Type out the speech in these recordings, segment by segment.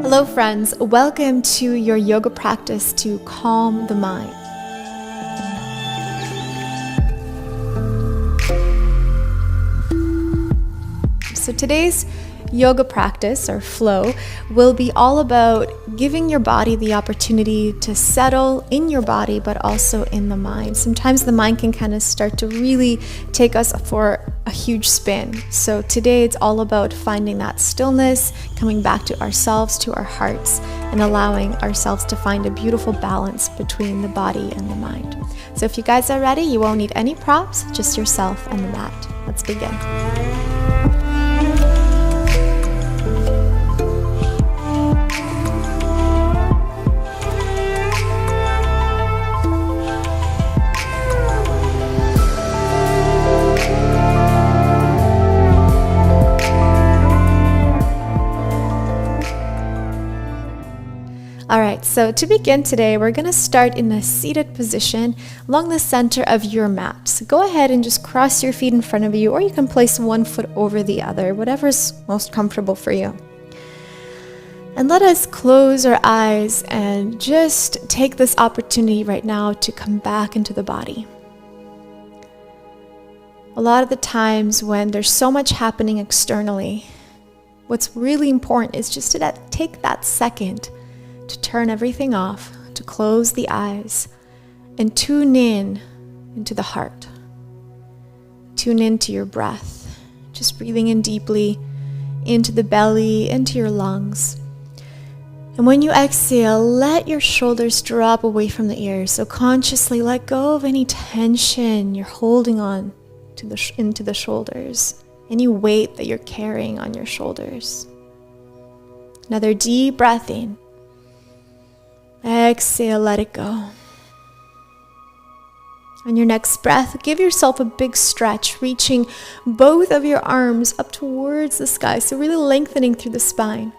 Hello friends, welcome to your yoga practice to calm the mind. So today's yoga practice or flow will be all about giving your body the opportunity to settle in your body but also in the mind. Sometimes the mind can kind of start to really take us for a huge spin. So today it's all about finding that stillness, coming back to ourselves, to our hearts, and allowing ourselves to find a beautiful balance between the body and the mind. So if you guys are ready, you won't need any props, just yourself and the mat. Let's begin. All right, so to begin today, we're going to start in a seated position along the center of your mat. So go ahead and just cross your feet in front of you, or you can place one foot over the other, whatever's most comfortable for you. And let us close our eyes and just take this opportunity right now to come back into the body. A lot of the times when there's so much happening externally, what's really important is just to take that second to turn everything off, to close the eyes, and tune in into the heart. Tune into your breath, just breathing in deeply into the belly, into your lungs. And when you exhale, let your shoulders drop away from the ears. So consciously let go of any tension you're holding on to into the shoulders, any weight that you're carrying on your shoulders. Another deep breath in. Exhale, let it go. On your next breath, give yourself a big stretch, reaching both of your arms up towards the sky, so really lengthening through the spine.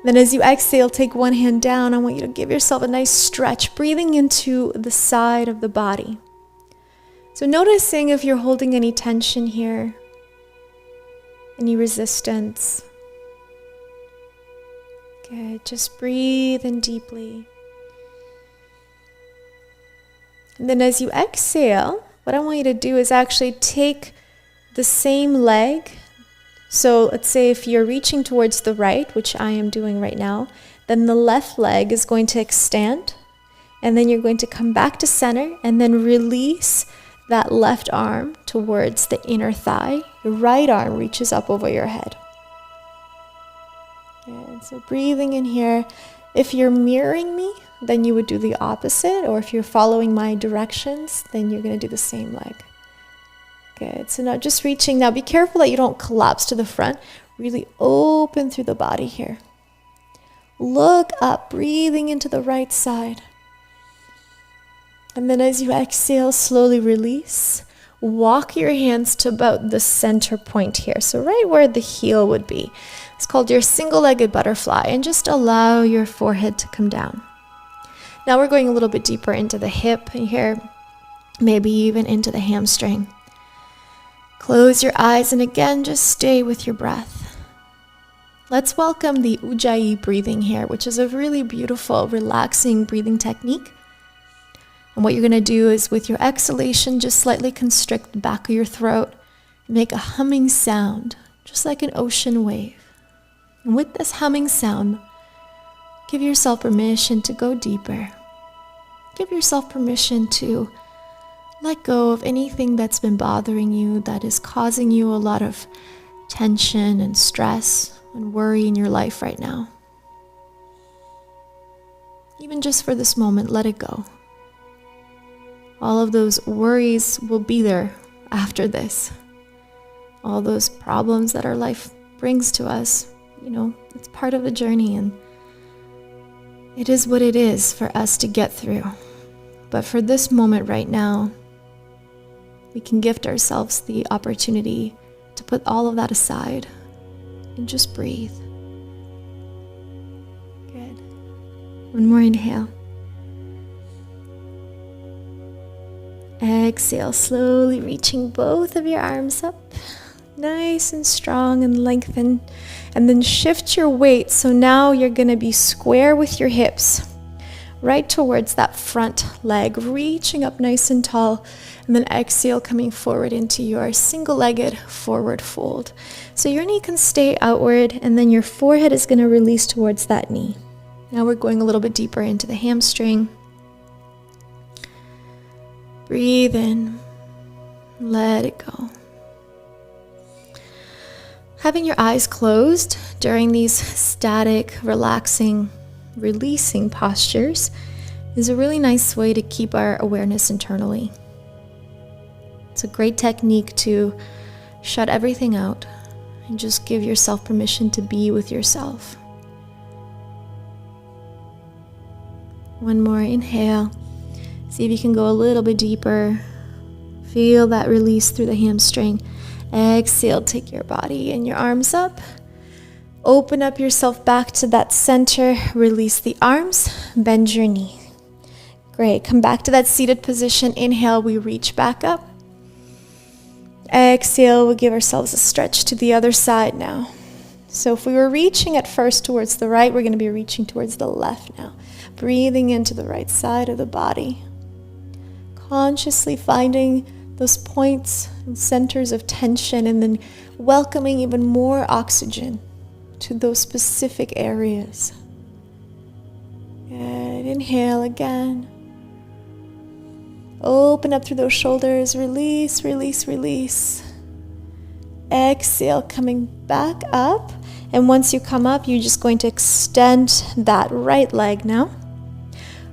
Then as you exhale, take one hand down. I want you to give yourself a nice stretch, breathing into the side of the body. So noticing if you're holding any tension here, any resistance. Good, just breathe in deeply. And then as you exhale, what I want you to do is actually take the same leg. So let's say if you're reaching towards the right, which I am doing right now, then the left leg is going to extend. And then you're going to come back to center and then release that left arm towards the inner thigh. Your right arm reaches up over your head. And so breathing in here. If you're mirroring me, then you would do the opposite, or if you're following my directions, then you're going to do the same leg. Good. So now just reaching. Now be careful that you don't collapse to the front. Really open through the body here. Look up, breathing into the right side. And then as you exhale, slowly release. Walk your hands to about the center point here. So right where the heel would be. It's called your single-legged butterfly, and just allow your forehead to come down. Now we're going a little bit deeper into the hip here, maybe even into the hamstring. Close your eyes and again, just stay with your breath. Let's welcome the Ujjayi breathing here, which is a really beautiful, relaxing breathing technique. And what you're going to do is with your exhalation, just slightly constrict the back of your throat and make a humming sound, just like an ocean wave. And with this humming sound, give yourself permission to go deeper. Give yourself permission to let go of anything that's been bothering you, that is causing you a lot of tension and stress and worry in your life right now. Even just for this moment, let it go. All of those worries will be there after this. All those problems that our life brings to us, it's part of the journey, and it is what it is for us to get through. But for this moment right now, we can gift ourselves the opportunity to put all of that aside and just breathe. Good. One more inhale. Exhale, slowly reaching both of your arms up. Nice and strong and lengthen. And then shift your weight. So now you're going to be square with your hips, right towards that front leg, reaching up nice and tall. And then exhale, coming forward into your single-legged forward fold. So your knee can stay outward, and then your forehead is going to release towards that knee. Now we're going a little bit deeper into the hamstring. Breathe in. Let it go. Having your eyes closed during these static, relaxing, releasing postures is a really nice way to keep our awareness internally. It's a great technique to shut everything out and just give yourself permission to be with yourself. One more inhale. See if you can go a little bit deeper. Feel that release through the hamstring. Exhale, take your body and your arms up. Open up yourself back to that center. Release the arms. Bend your knee. Great. Come back to that seated position. Inhale, we reach back up. Exhale, we'll give ourselves a stretch to the other side now. So if we were reaching at first towards the right, we're going to be reaching towards the left now. Breathing into the right side of the body. Consciously finding those points and centers of tension, and then welcoming even more oxygen to those specific areas. Good. Inhale again. Open up through those shoulders. Release, release, release. Exhale, coming back up. And once you come up, you're just going to extend that right leg now.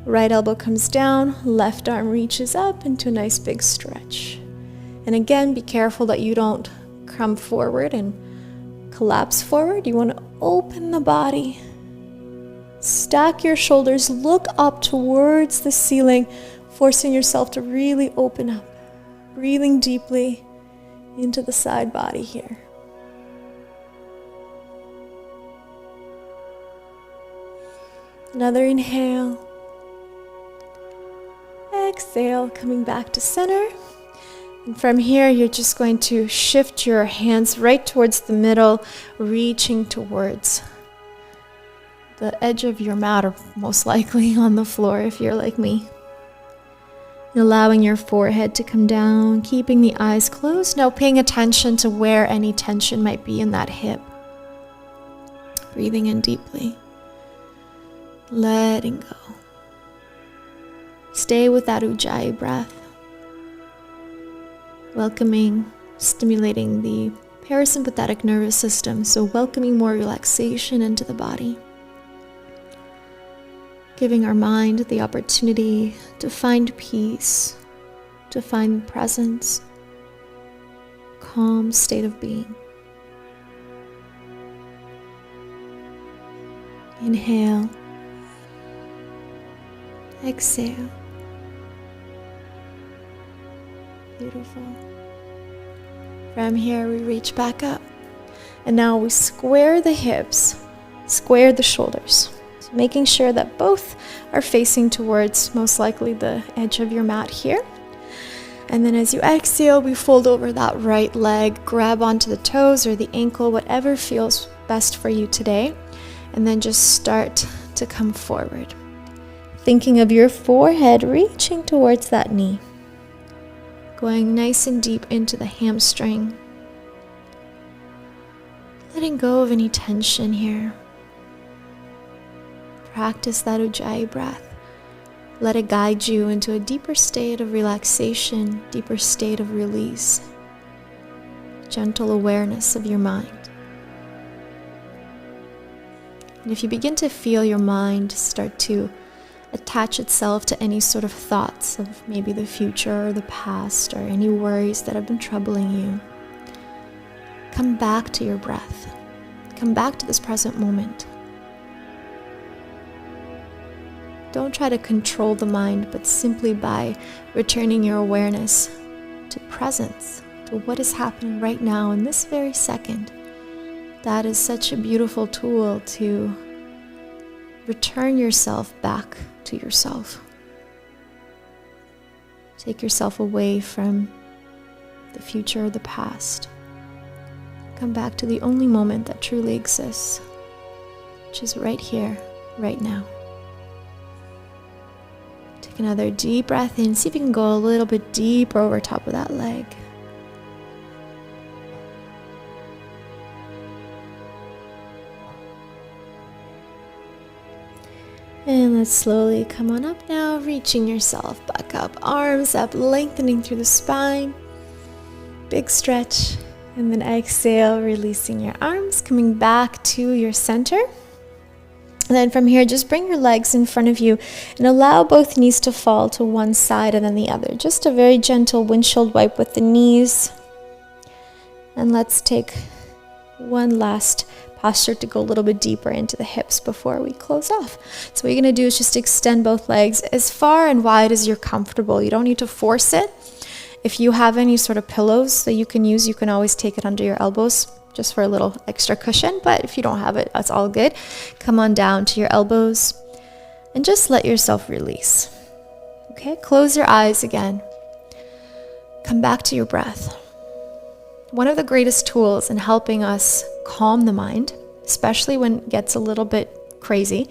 Right elbow comes down, left arm reaches up into a nice big stretch. And again, be careful that you don't come forward and collapse forward. You want to open the body. Stack your shoulders, look up towards the ceiling, forcing yourself to really open up. Breathing deeply into the side body here. Another inhale. Exhale, coming back to center. And from here, you're just going to shift your hands right towards the middle, reaching towards the edge of your mat, or most likely on the floor if you're like me. And allowing your forehead to come down, keeping the eyes closed. Now paying attention to where any tension might be in that hip. Breathing in deeply. Letting go. Stay with that Ujjayi breath. Welcoming, stimulating the parasympathetic nervous system, so welcoming more relaxation into the body. Giving our mind the opportunity to find peace, to find presence, calm state of being. Inhale. Exhale. Beautiful. From here, we reach back up. And now we square the hips, square the shoulders. So making sure that both are facing towards most likely the edge of your mat here. And then as you exhale, we fold over that right leg, grab onto the toes or the ankle, whatever feels best for you today. And then just start to come forward. Thinking of your forehead reaching towards that knee. Going nice and deep into the hamstring. Letting go of any tension here. Practice that Ujjayi breath. Let it guide you into a deeper state of relaxation, deeper state of release. Gentle awareness of your mind. And if you begin to feel your mind start to attach itself to any sort of thoughts of maybe the future or the past or any worries that have been troubling you, come back to your breath. Come back to this present moment. Don't try to control the mind, but simply by returning your awareness to presence, to what is happening right now in this very second. That is such a beautiful tool to return yourself back to yourself. Take yourself away from the future or the past. Come back to the only moment that truly exists, which is right here, right now. Take another deep breath in. See if you can go a little bit deeper over top of that leg. And let's slowly come on up now, reaching yourself back up, arms up, lengthening through the spine. Big stretch. And then exhale, releasing your arms, coming back to your center. And then from here, just bring your legs in front of you and allow both knees to fall to one side and then the other. Just a very gentle windshield wipe with the knees. And let's take one last posture to go a little bit deeper into the hips before we close off. So what you're going to do is just extend both legs as far and wide as you're comfortable. You don't need to force it. If you have any sort of pillows that you can use, you can always take it under your elbows just for a little extra cushion. But if you don't have it, that's all good. Come on down to your elbows and just let yourself release. Okay, close your eyes again. Come back to your breath. One of the greatest tools in helping us calm the mind, especially when it gets a little bit crazy,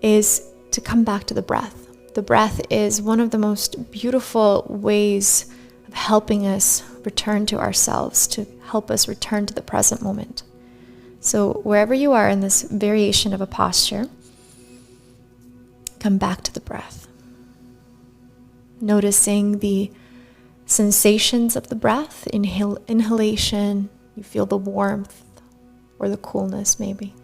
is to come back to the breath. The breath is one of the most beautiful ways of helping us return to ourselves, to help us return to the present moment. So wherever you are in this variation of a posture, come back to the breath. Noticing the sensations of the breath, inhalation, you feel the warmth or the coolness maybe.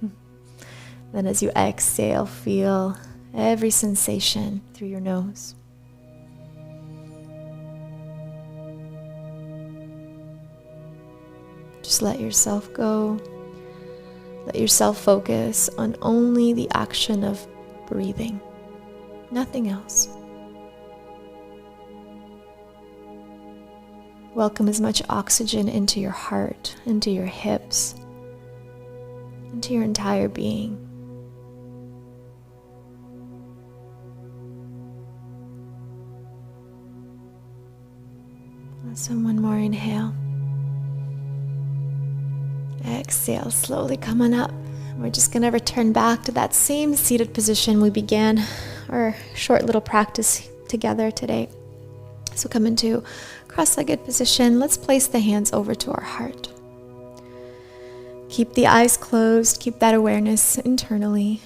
Then as you exhale, feel every sensation through your nose. Just let yourself go. Let yourself focus on only the action of breathing, nothing else. Welcome as much oxygen into your heart, into your hips, into your entire being. So one more inhale. Exhale, slowly coming up. We're just going to return back to that same seated position we began our short little practice together today. So come into cross-legged position. Let's place the hands over to our heart. Keep the eyes closed. Keep that awareness internally.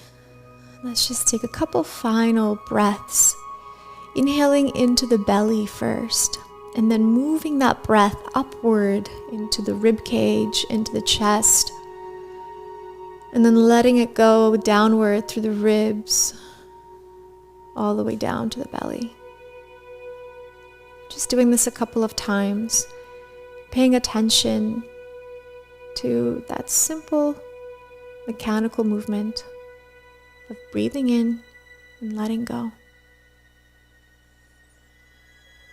Let's just take a couple final breaths. Inhaling into the belly first, and then moving that breath upward into the rib cage, into the chest, and then letting it go downward through the ribs, all the way down to the belly. Just doing this a couple of times, paying attention to that simple mechanical movement of breathing in and letting go.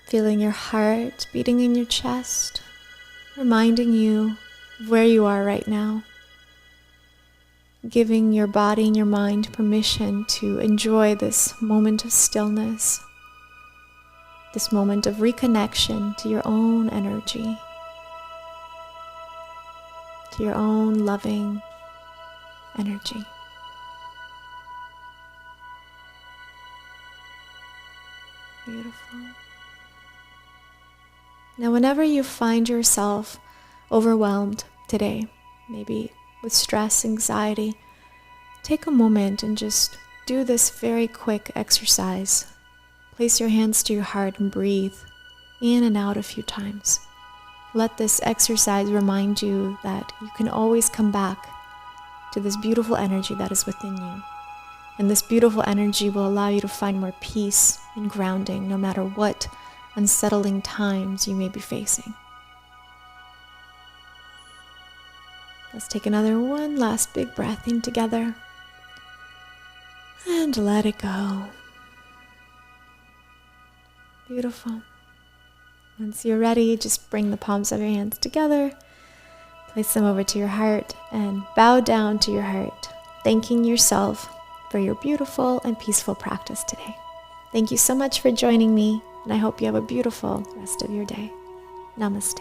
Feeling your heart beating in your chest, reminding you of where you are right now. Giving your body and your mind permission to enjoy this moment of stillness, this moment of reconnection to your own energy, to your own loving energy. Beautiful. Now, whenever you find yourself overwhelmed today, maybe with stress, anxiety, take a moment and just do this very quick exercise. Place your hands to your heart and breathe in and out a few times. Let this exercise remind you that you can always come back to this beautiful energy that is within you. And this beautiful energy will allow you to find more peace and grounding no matter what unsettling times you may be facing. Let's take one last big breath in together and let it go. Beautiful. Once you're ready, just bring the palms of your hands together, place them over to your heart, and bow down to your heart, thanking yourself for your beautiful and peaceful practice today. Thank you so much for joining me, and I hope you have a beautiful rest of your day. Namaste.